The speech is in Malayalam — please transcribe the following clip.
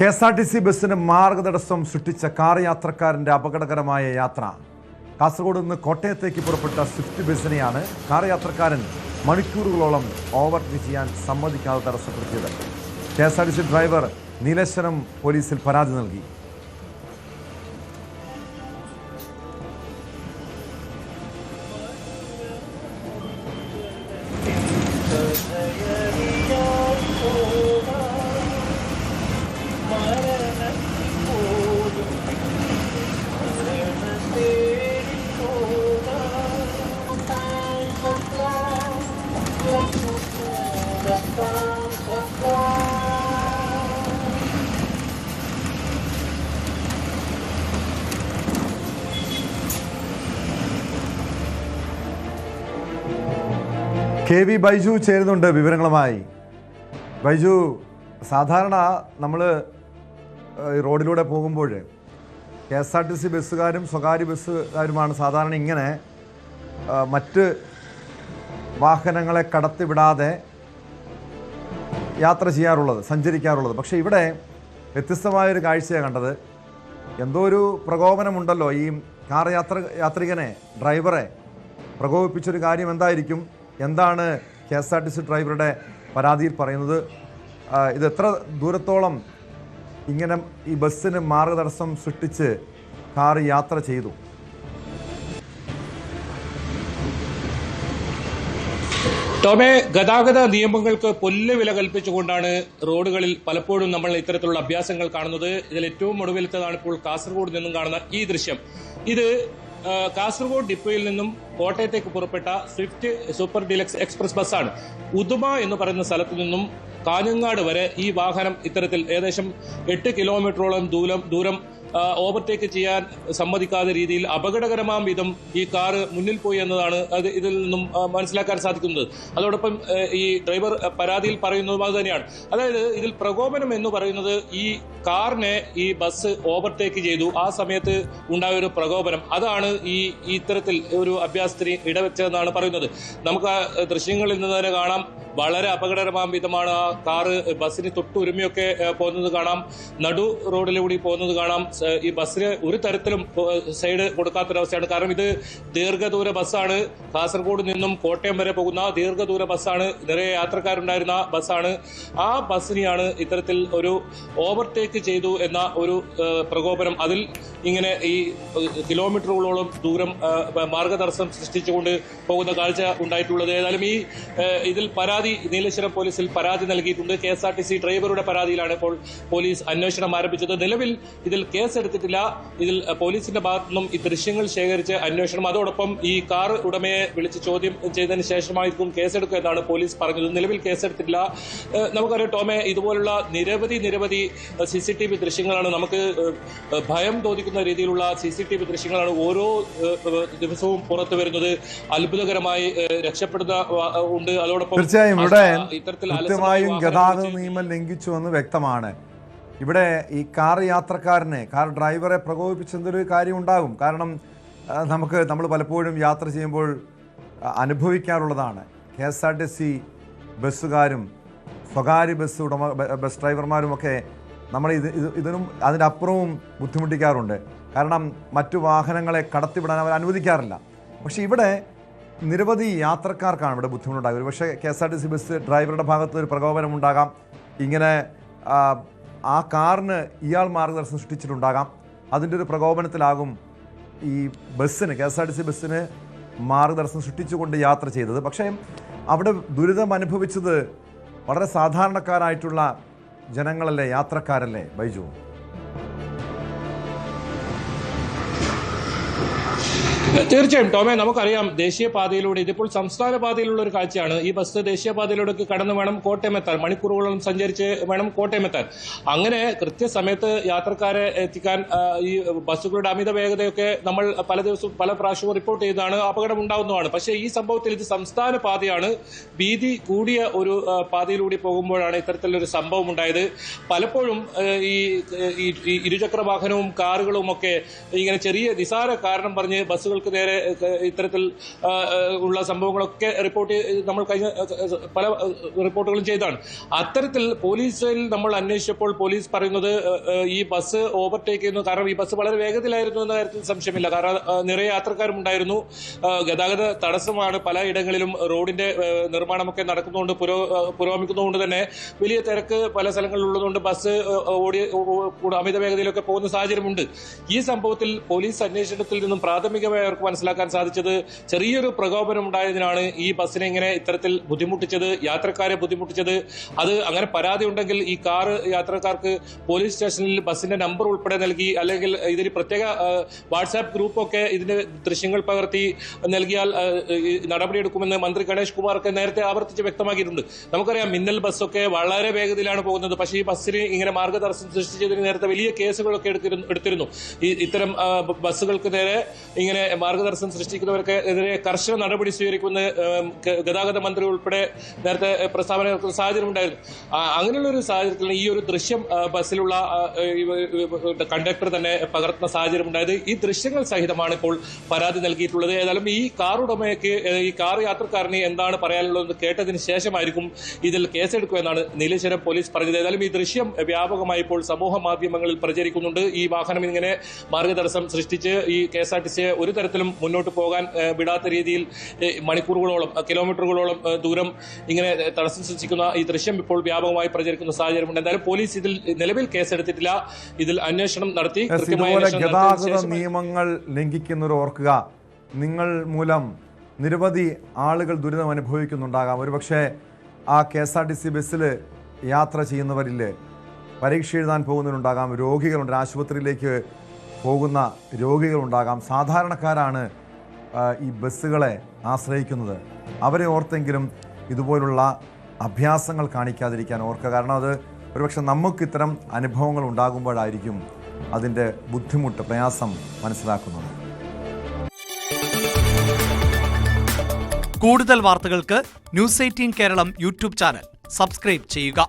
KSRTC ബസ്സിന് മാർഗതടസ്സം സൃഷ്ടിച്ച കാർ യാത്രക്കാരന്റെ അപകടകരമായ യാത്ര. കാസർഗോഡ് നിന്ന് കോട്ടയത്തേക്ക് പുറപ്പെട്ട സ്വിഫ്റ്റ് ബസ്സിനെയാണ് കാർ യാത്രക്കാരൻ മണിക്കൂറുകളോളം ഓവർടേക്ക് ചെയ്യാൻ സമ്മതിക്കാതെ തടസ്സപ്പെടുത്തിയത്. KSRTC ഡ്രൈവർ നീലേശ്വരം പോലീസിൽ പരാതി നൽകി. KV ബൈജു ചേരുന്നുണ്ട് വിവരങ്ങളുമായി. ബൈജു, സാധാരണ നമ്മൾ റോഡിലൂടെ പോകുമ്പോൾ KSRTC ബസ്സുകാരും സ്വകാര്യ ബസ്സുകാരുമാണ് സാധാരണ ഇങ്ങനെ മറ്റ് വാഹനങ്ങളെ കടത്തിവിടാതെ യാത്ര ചെയ്യാറുള്ളത്, സഞ്ചരിക്കാറുള്ളത്. പക്ഷേ ഇവിടെ വ്യത്യസ്തമായൊരു കാഴ്ചയാണ് കണ്ടത്. എന്തോ ഒരു പ്രകോപനമുണ്ടല്ലോ. ഈ കാർ യാത്രികനെ, ഡ്രൈവറെ പ്രകോപിപ്പിച്ചൊരു കാര്യം എന്തായിരിക്കും? എന്താണ് KSRTC ഡ്രൈവറുടെ പരാതിയിൽ പറയുന്നത്? ഇത് എത്ര ദൂരത്തോളം ഇങ്ങനെ ഈ ബസ്സിന് മാർഗതടസ്സം സൃഷ്ടിച്ച് കാർ യാത്ര ചെയ്തു? ടോമേ, ഗതാഗത നിയമങ്ങൾക്ക് പൊല്ലുവില കൽപ്പിച്ചുകൊണ്ടാണ് റോഡുകളിൽ പലപ്പോഴും നമ്മൾ ഇത്തരത്തിലുള്ള അഭ്യാസങ്ങൾ കാണുന്നത്. ഇതിൽ ഏറ്റവും ഒടുവിലത്തതാണ് ഇപ്പോൾ കാസർഗോഡ് നിന്നും കാണുന്ന ഈ ദൃശ്യം. ഇത് കാസർഗോഡ് ഡിപ്പോയിൽ നിന്നും കോട്ടയത്തേക്ക് പുറപ്പെട്ട സ്വിഫ്റ്റ് സൂപ്പർ ഡീലക്സ് എക്സ്പ്രസ് ബസ്സാണ്. ഉദുമ എന്ന് പറയുന്ന സ്ഥലത്തു നിന്നും കാഞ്ഞങ്ങാട് വരെ ഈ വാഹനം ഇത്തരത്തിൽ ഏകദേശം 8 കിലോമീറ്ററോളം ദൂരം ഓവർടേക്ക് ചെയ്യാൻ സമ്മതിക്കാത്ത രീതിയിൽ അപകടകരമാം വിധം ഈ കാറ് മുന്നിൽ പോയി എന്നതാണ് ഇതിൽ നിന്നും മനസ്സിലാക്കാൻ സാധിക്കുന്നത്. അതോടൊപ്പം ഈ ഡ്രൈവർ പരാതിയിൽ പറയുന്നതും അത് തന്നെയാണ്. അതായത് ഇതിൽ പ്രകോപനം എന്ന് പറയുന്നത് ഈ കാറിനെ ഈ ബസ് ഓവർടേക്ക് ചെയ്തു. ആ സമയത്ത് ഉണ്ടായ ഒരു പ്രകോപനം, അതാണ് ഈ ഇത്തരത്തിൽ ഒരു അഭ്യാസത്തിന് ഇടവെച്ചതെന്നാണ് പറയുന്നത്. നമുക്ക് ആ ദൃശ്യങ്ങളിൽ നിന്ന് തന്നെ കാണാം, വളരെ അപകടകരമാം വിധമാണ് ആ കാറ് ബസ്സിന് തൊട്ടുരുമയൊക്കെ പോകുന്നത് കാണാം. നടു റോഡിലൂടെ പോകുന്നത് കാണാം. ഈ ബസ്സിന് ഒരു തരത്തിലും സൈഡ് കൊടുക്കാത്തൊരവസ്ഥയാണ്. കാരണം ഇത് ദീർഘദൂര ബസ്സാണ്. കാസർഗോഡ് നിന്നും കോട്ടയം വരെ പോകുന്ന ദീർഘദൂര ബസ്സാണ്. നിറയെ യാത്രക്കാരുണ്ടായിരുന്ന ബസ്സാണ്. ആ ബസ്സിനെയാണ് ഇത്തരത്തിൽ ഒരു ഓവർടേക്ക് ചെയ്തു എന്ന ഒരു പ്രകോപനം, അതിൽ ഇങ്ങനെ ഈ കിലോമീറ്ററുകളോളം ദൂരം മാർഗതടസ്സം സൃഷ്ടിച്ചുകൊണ്ട് പോകുന്ന കാഴ്ച ഉണ്ടായിട്ടുള്ളത്. ഏതായാലും ഇതിൽ നീലേശ്വരം പോലീസിൽ പരാതി നൽകിയിട്ടുണ്ട്. KSRTC ഡ്രൈവറുടെ പരാതിയിലാണ് ഇപ്പോൾ പോലീസ് അന്വേഷണം ആരംഭിച്ചത്. നിലവിൽ ഇതിൽ കേസെടുത്തിട്ടില്ല. ഇതിൽ പോലീസിന്റെ ഭാഗത്തു നിന്നും ഈ ദൃശ്യങ്ങൾ ശേഖരിച്ച് അന്വേഷണം, അതോടൊപ്പം ഈ കാർ ഉടമയെ വിളിച്ച് ചോദ്യം ചെയ്തതിന് ശേഷമായിരിക്കും കേസെടുക്കുക എന്നാണ് പോലീസ് പറഞ്ഞത്. നിലവിൽ കേസെടുത്തിട്ടില്ല. നമുക്കറിയാം ടോമേ, ഇതുപോലുള്ള നിരവധി CCTV ദൃശ്യങ്ങളാണ്, നമുക്ക് ഭയം തോന്നിക്കുന്ന രീതിയിലുള്ള CCTV ദൃശ്യങ്ങളാണ് ഓരോ ദിവസവും പുറത്തു വരുന്നത്. അത്ഭുതകരമായി രക്ഷപ്പെടുന്ന ഉണ്ട്. അതോടൊപ്പം തീർച്ചയായും ഇവിടെ കൃത്യമായും ഗതാഗത നിയമം ലംഘിച്ചുവെന്ന് വ്യക്തമാണ്. ഇവിടെ ഈ കാർ യാത്രക്കാരനെ, കാർ ഡ്രൈവറെ പ്രകോപിപ്പിച്ചെന്തൊരു കാര്യം ഉണ്ടാകും. കാരണം നമ്മൾ പലപ്പോഴും യാത്ര ചെയ്യുമ്പോൾ അനുഭവിക്കാറുള്ളതാണ്. KSRTC ബസ്സുകാരും സ്വകാര്യ ബസ് ഡ്രൈവർമാരുമൊക്കെ നമ്മൾ ഇതിനും അതിനപ്പുറവും ബുദ്ധിമുട്ടിക്കാറുണ്ട്. കാരണം മറ്റു വാഹനങ്ങളെ കടത്തിവിടാൻ അവർ അനുവദിക്കാറില്ല. പക്ഷേ ഇവിടെ നിരവധി യാത്രക്കാർക്കാണ് ഇവിടെ ബുദ്ധിമുട്ടുണ്ടാകുന്നത്. പക്ഷേ KSRTC ബസ് ഡ്രൈവറുടെ ഭാഗത്ത് ഒരു പ്രകോപനം ഉണ്ടാകാം. ഇങ്ങനെ ആ കാറിന് ഇയാൾ മാർഗദർശനം സൃഷ്ടിച്ചിട്ടുണ്ടാകാം. അതിൻ്റെ ഒരു പ്രകോപനത്തിലാകും ഈ ബസ്സിന്, KSRTC ബസ്സിന് മാർഗദർശനം സൃഷ്ടിച്ചുകൊണ്ട് യാത്ര ചെയ്തത്. പക്ഷേ അവിടെ ദുരിതം അനുഭവിച്ചത് വളരെ സാധാരണക്കാരായിട്ടുള്ള ജനങ്ങളല്ലേ, യാത്രക്കാരല്ലേ ബൈജു? തീർച്ചയായും ടോമേ, നമുക്കറിയാം ദേശീയപാതയിലൂടെ, ഇതിപ്പോൾ സംസ്ഥാന പാതയിലുള്ള ഒരു കാഴ്ചയാണ്. ഈ ബസ് ദേശീയപാതയിലൂടെ കടന്നു വേണം കോട്ടയം എത്താൻ, മണിക്കൂറുകളോളം സഞ്ചരിച്ച് വേണം കോട്ടയം എത്താൻ. അങ്ങനെ കൃത്യസമയത്ത് യാത്രക്കാരെ എത്തിക്കാൻ ഈ ബസ്സുകളുടെ അമിത വേഗതയൊക്കെ നമ്മൾ പല പ്രാവശ്യവും റിപ്പോർട്ട് ചെയ്തതാണ്, അപകടം ഉണ്ടാവുന്നതാണ്. പക്ഷേ ഈ സംഭവത്തിൽ ഇത് സംസ്ഥാന പാതയാണ്, വീതി കൂടിയ ഒരു പാതയിലൂടെ പോകുമ്പോഴാണ് ഇത്തരത്തിലൊരു സംഭവം ഉണ്ടായത്. പലപ്പോഴും ഈ ഇരുചക്ര വാഹനവും കാറുകളും ഒക്കെ ഇങ്ങനെ ചെറിയ നിസാര കാരണം പറഞ്ഞ് ബസ്സുകൾക്ക് നേരെ ഇത്തരത്തിൽ ഉള്ള സംഭവങ്ങളൊക്കെ നമ്മൾ കഴിഞ്ഞ പല റിപ്പോർട്ടുകളും ചെയ്താണ്. അത്തരത്തിൽ പോലീസിൽ നമ്മൾ അന്വേഷിച്ചപ്പോൾ പോലീസ് പറയുന്നത് ഈ ബസ് ഓവർടേക്ക് ചെയ്യുന്നു. കാരണം ഈ ബസ് വളരെ വേഗത്തിലായിരുന്നു എന്ന കാര്യത്തിൽ സംശയമില്ല. കാരണം നിറയെ യാത്രക്കാരും ഉണ്ടായിരുന്നു. ഗതാഗത തടസ്സമാണ് പലയിടങ്ങളിലും. റോഡിന്റെ നിർമ്മാണമൊക്കെ നടക്കുന്നതുകൊണ്ട് പുരോഗമിക്കുന്നതുകൊണ്ട് തന്നെ വലിയ തിരക്ക് പല സ്ഥലങ്ങളിൽ ഉള്ളതുകൊണ്ട് ബസ് അമിത വേഗതയിലൊക്കെ പോകുന്ന സാഹചര്യമുണ്ട്. ഈ സംഭവത്തിൽ പോലീസ് അന്വേഷണത്തിൽ നിന്നും പ്രാഥമികമായി അവർക്ക് മനസ്സിലാക്കാൻ സാധിച്ചത് ചെറിയൊരു പ്രകോപനം ഉണ്ടായതിനാണ് ഈ ബസ്സിനെ ഇങ്ങനെ ഇത്തരത്തിൽ ബുദ്ധിമുട്ടിച്ചത്, യാത്രക്കാരെ ബുദ്ധിമുട്ടിച്ചത്. അത് അങ്ങനെ പരാതി ഉണ്ടെങ്കിൽ ഈ കാർ യാത്രക്കാർക്ക് പോലീസ് സ്റ്റേഷനിൽ ബസ്സിന്റെ നമ്പർ ഉൾപ്പെടെ നൽകി, അല്ലെങ്കിൽ ഇതിന് പ്രത്യേക വാട്സാപ്പ് ഗ്രൂപ്പൊക്കെ ഇതിന്റെ ദൃശ്യങ്ങൾ പകർത്തി നൽകിയാൽ നടപടിയെടുക്കുമെന്ന് മന്ത്രി ഗണേഷ് കുമാർക്ക് നേരത്തെ ആവർത്തിച്ച് വ്യക്തമാക്കിയിട്ടുണ്ട്. നമുക്കറിയാം മിന്നൽ ബസ്സൊക്കെ വളരെ വേഗതയിലാണ് പോകുന്നത്. പക്ഷേ ഈ ബസ്സിന് ഇങ്ങനെ മാർഗതടസ്സം സൃഷ്ടിച്ചതിന് നേരത്തെ വലിയ കേസുകളൊക്കെ എടുത്തിരുന്നു. ഇത്തരം ബസ്സുകൾക്ക് നേരെ ഇങ്ങനെ മാർഗതടസ്സം സൃഷ്ടിക്കുന്നവർക്ക് എതിരെ കർശന നടപടി സ്വീകരിക്കുമെന്ന് ഗതാഗത മന്ത്രി ഉൾപ്പെടെ നേരത്തെ പ്രസ്താവന സാഹചര്യം ഉണ്ടായിരുന്നു. അങ്ങനെയുള്ള ഒരു സാഹചര്യത്തിൽ ഈ ഒരു ദൃശ്യം ബസ്സിലുള്ള കണ്ടക്ടർ തന്നെ പകർത്തുന്ന സാഹചര്യം ഉണ്ടായത്. ഈ ദൃശ്യങ്ങൾ സഹിതമാണ് ഇപ്പോൾ പരാതി നൽകിയിട്ടുള്ളത്. ഏതായാലും ഈ കാർ ഉടമയ്ക്ക്, ഈ കാർ യാത്രക്കാരന് എന്താണ് പറയാനുള്ളതെന്ന് കേട്ടതിന് ശേഷമായിരിക്കും ഇതിൽ കേസെടുക്കുമെന്നാണ് നീലേശ്വരം പോലീസ് പറഞ്ഞത്. ഏതായാലും ഈ ദൃശ്യം വ്യാപകമായി ഇപ്പോൾ സമൂഹ മാധ്യമങ്ങളിൽ പ്രചരിക്കുന്നുണ്ട്. ഈ വാഹനം ഇങ്ങനെ മാർഗതടസ്സം സൃഷ്ടിച്ച് ഈ KSRTC ഒരു തരത്തിലും മുന്നോട്ട് പോകാൻ വിടാത്ത രീതിയിൽ മണിക്കൂറുകളോളം, കിലോമീറ്ററുകളോളം ദൂരം ഇങ്ങനെ തടസ്സം സൃഷ്ടിക്കുന്ന ഈ ദൃശ്യം ഇപ്പോൾ വ്യാപകമായി പ്രചരിക്കുന്ന സാഹചര്യമുണ്ട്. എന്തായാലും പോലീസ് ഇതിൽ നിലവിൽ കേസെടുത്തിട്ടില്ല. ഇതിൽ അന്വേഷണം നടത്തി ഗതാഗത നിയമങ്ങൾ ലംഘിക്കുന്നവർ ഓർക്കുക, നിങ്ങൾ മൂലം നിരവധി ആളുകൾ ദുരിതം അനുഭവിക്കുന്നുണ്ടാകാം. ഒരുപക്ഷെ ആ KSRTC ബസ്സിൽ യാത്ര ചെയ്യുന്നവരില്ലേ, പരീക്ഷ എഴുതാൻ പോകുന്നവരുണ്ടാകാം, രോഗികളുണ്ട്, ആശുപത്രിയിലേക്ക് പോകുന്ന രോഗികളുണ്ടാകാം. സാധാരണക്കാരാണ് ഈ ബസ്സുകളെ ആശ്രയിക്കുന്നത്. അവരെ ഓർത്തെങ്കിലും ഇതുപോലുള്ള അഭ്യാസങ്ങൾ കാണിക്കാതിരിക്കാൻ ഓർക്കുക. കാരണം അത് ഒരുപക്ഷെ നമുക്ക് ഇത്തരം അനുഭവങ്ങൾ ഉണ്ടാകുമ്പോഴായിരിക്കും അതിൻ്റെ ബുദ്ധിമുട്ട്, പ്രയാസം മനസ്സിലാക്കുന്നത്. കൂടുതൽ വാർത്തകൾക്ക് News 18 Keralam YouTube channel subscribe ചെയ്യുക.